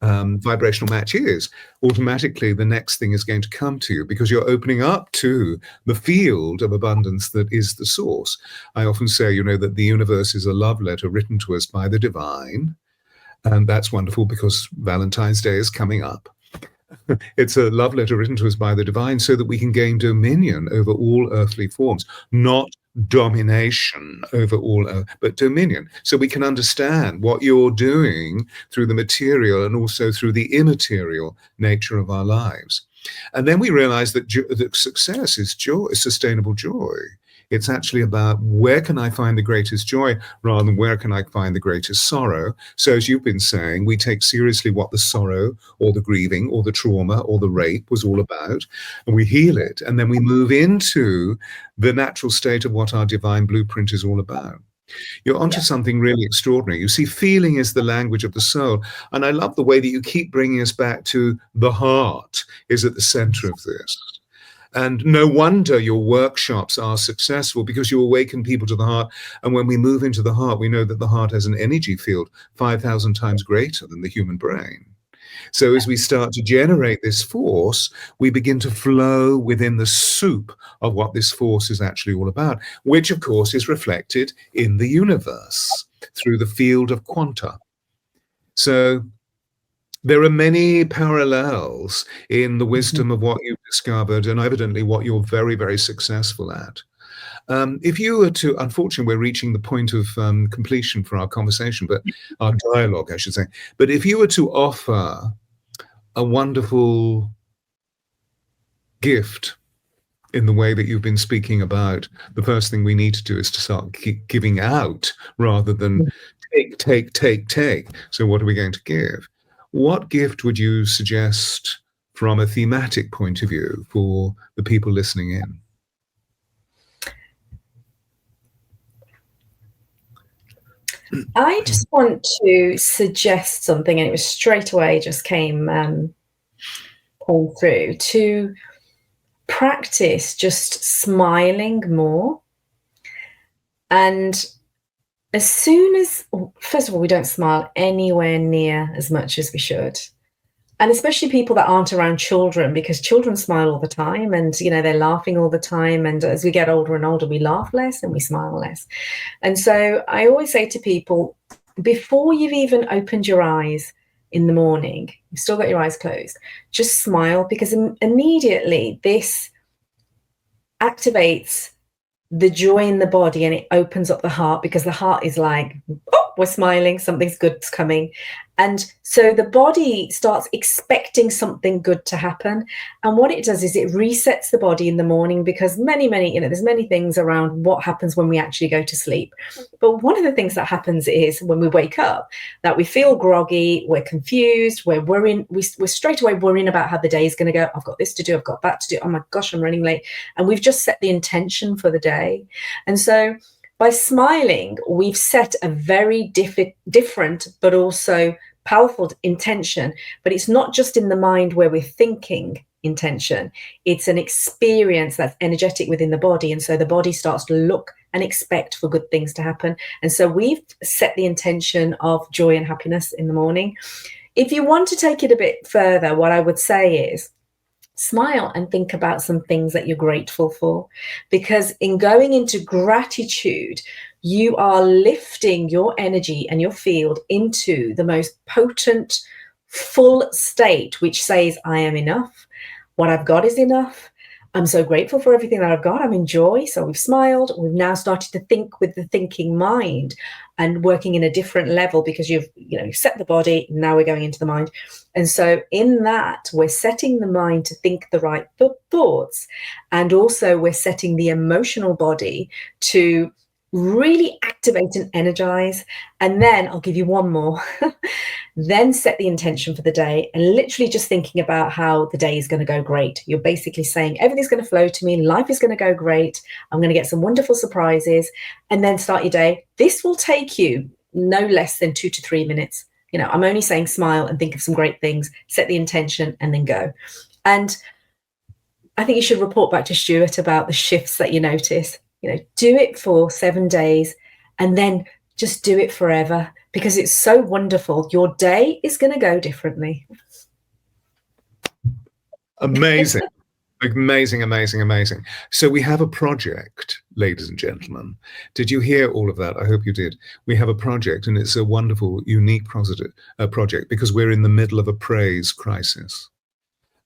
vibrational match is, automatically the next thing is going to come to you because you're opening up to the field of abundance that is the source. I often say, that the universe is a love letter written to us by the divine. And that's wonderful because Valentine's Day is coming up. It's a love letter written to us by the divine so that we can gain dominion over all earthly forms, not domination over all, but dominion. So we can understand what you're doing through the material and also through the immaterial nature of our lives. And then we realize that success is joy, sustainable joy. It's actually about where can I find the greatest joy rather than where can I find the greatest sorrow. So as you've been saying, we take seriously what the sorrow or the grieving or the trauma or the rape was all about, and we heal it. And then we move into the natural state of what our divine blueprint is all about. You're onto something really extraordinary. You see, feeling is the language of the soul. And I love the way that you keep bringing us back to the heart is at the center of this. And no wonder your workshops are successful because you awaken people to the heart. And when we move into the heart, we know that the heart has an energy field 5,000 times greater than the human brain. So as we start to generate this force, we begin to flow within the soup of what this force is actually all about, which of course is reflected in the universe through the field of quanta. So there are many parallels in the wisdom of what you've discovered and evidently what you're very, very successful at. If you were to, unfortunately, we're reaching the point of completion for our conversation, but our dialogue, I should say. But if you were to offer a wonderful gift in the way that you've been speaking about, the first thing we need to do is to start giving out rather than take. So what are we going to give? What gift would you suggest from a thematic point of view for the people listening in? I just want to suggest something, and it was straight away just came through, to practice just smiling more. And as soon as, first of all, we don't smile anywhere near as much as we should. And especially people that aren't around children, because children smile all the time and, they're laughing all the time. And as we get older and older, we laugh less and we smile less. And so I always say to people, before you've even opened your eyes in the morning, you've still got your eyes closed, just smile, because immediately this activates the joy in the body and it opens up the heart, because the heart is like, oh, we're smiling, something's good's coming. And so the body starts expecting something good to happen. And what it does is it resets the body in the morning, because there's many things around what happens when we actually go to sleep. But one of the things that happens is when we wake up, that we feel groggy, we're confused, we're worrying, we're straight away worrying about how the day is going to go. I've got this to do, I've got that to do. Oh my gosh, I'm running late. And we've just set the intention for the day. And so by smiling, we've set a very different, but also powerful intention. But it's not just in the mind where we're thinking intention. It's an experience that's energetic within the body. And so the body starts to look and expect for good things to happen. And so we've set the intention of joy and happiness in the morning. If you want to take it a bit further, what I would say is, smile and think about some things that you're grateful for, because in going into gratitude, you are lifting your energy and your field into the most potent, full state, which says, I am enough. What I've got is enough. I'm so grateful for everything that I've got. I'm in joy. So we've smiled. We've now started to think with the thinking mind and working in a different level, because you've set the body. Now we're going into the mind. And so in that, we're setting the mind to think the right thoughts. And also we're setting the emotional body to really activate and energize. And then I'll give you one more. Then set the intention for the day, and literally just thinking about how the day is going to go great. You're basically saying everything's going to flow to me, life is going to go great, I'm going to get some wonderful surprises, and then start your day. This will take you no less than 2 to 3 minutes. You know, I'm only saying smile and think of some great things, set the intention, and then go. And I think you should report back to Stewart about the shifts that you notice. You know, do it for 7 days and then just do it forever, because it's so wonderful. Your day is going to go differently. Amazing. Amazing, amazing, amazing. So we have a project, ladies and gentlemen. Did you hear all of that? I hope you did. We have a project, and it's a wonderful, unique project, because we're in the middle of a praise crisis.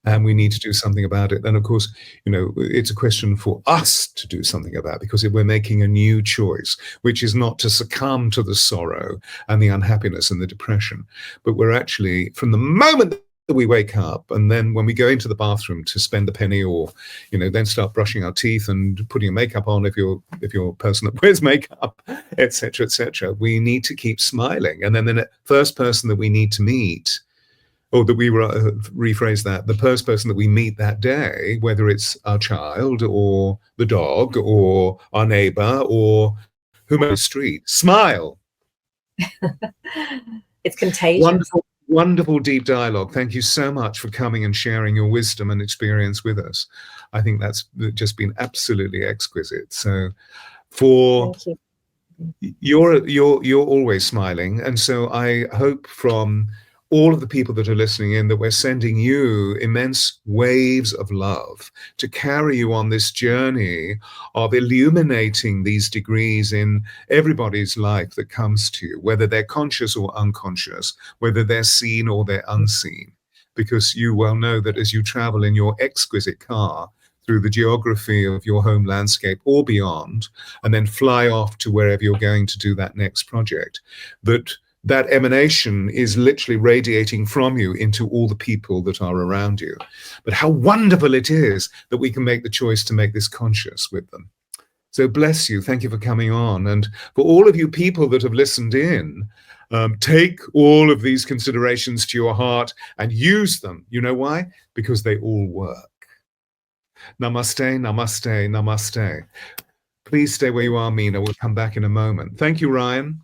And we need to do something about it. And of course, you know, it's a question for us to do something about, because if we're making a new choice, which is not to succumb to the sorrow and the unhappiness and the depression, but we're actually, from the moment that we wake up, and then when we go into the bathroom to spend a penny, or, you know, then start brushing our teeth and putting makeup on, if you're a person that wears makeup, etc., we need to keep smiling. And then the first person that we need to meet, or that we rephrase that, the first person that we meet that day, whether it's our child or the dog or our neighbor or whomever on the street, smile. It's contagious. Wonderful, wonderful deep dialogue. Thank you so much for coming and sharing your wisdom and experience with us. I think that's just been absolutely exquisite. So for Thank you. You're always smiling, and so I hope from all of the people that are listening in that we're sending you immense waves of love to carry you on this journey of illuminating these degrees in everybody's life that comes to you, whether they're conscious or unconscious, whether they're seen or they're unseen. Because you well know that as you travel in your exquisite car through the geography of your home landscape or beyond, and then fly off to wherever you're going to do that next project, that emanation is literally radiating from you into all the people that are around you. But how wonderful it is that we can make the choice to make this conscious with them. So bless you. Thank you for coming on. And for all of you people that have listened in, take all of these considerations to your heart and use them. You know why? Because they all work. Namaste, namaste, namaste. Please stay where you are, Mina. We'll come back in a moment. Thank you, Ryan.